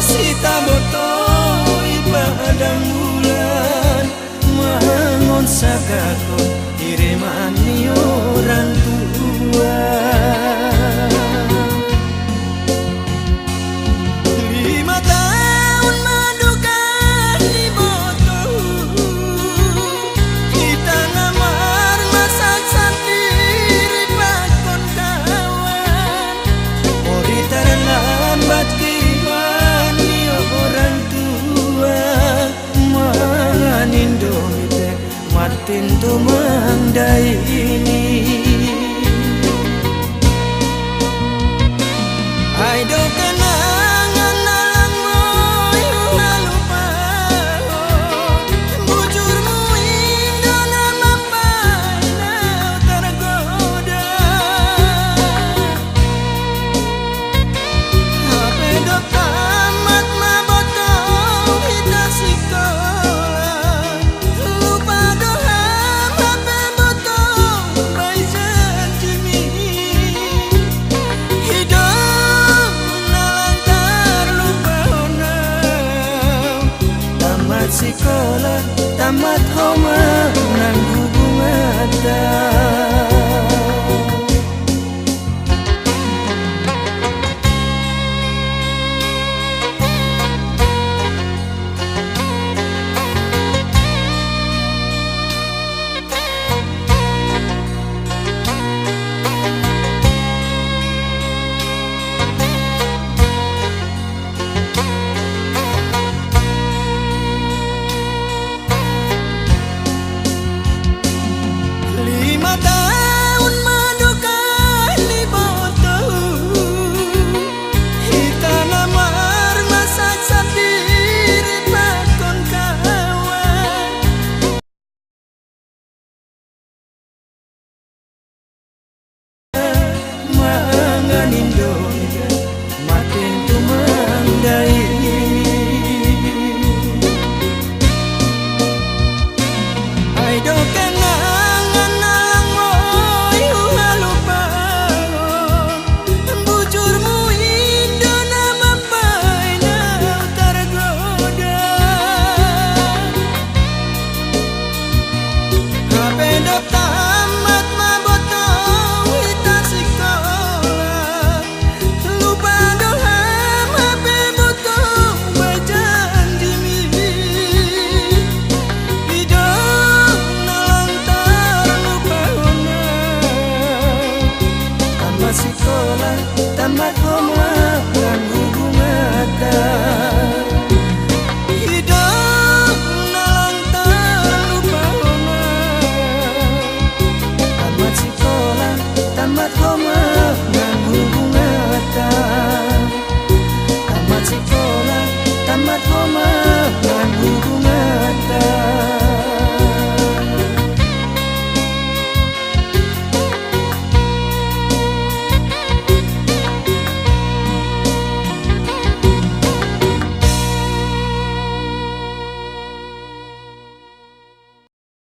Sita botoi padang bulan mangon sagako kirimani orang tua 5 tahun madukan di botol kita ngamar masak sendiri pakon kawan mori terlambat Martin tumandai ini Aido kenangan alang moyo lupa bujurmu indah nama panau tergoda Aido tamat mabotong kita sekolah lupa sekolah tamat homa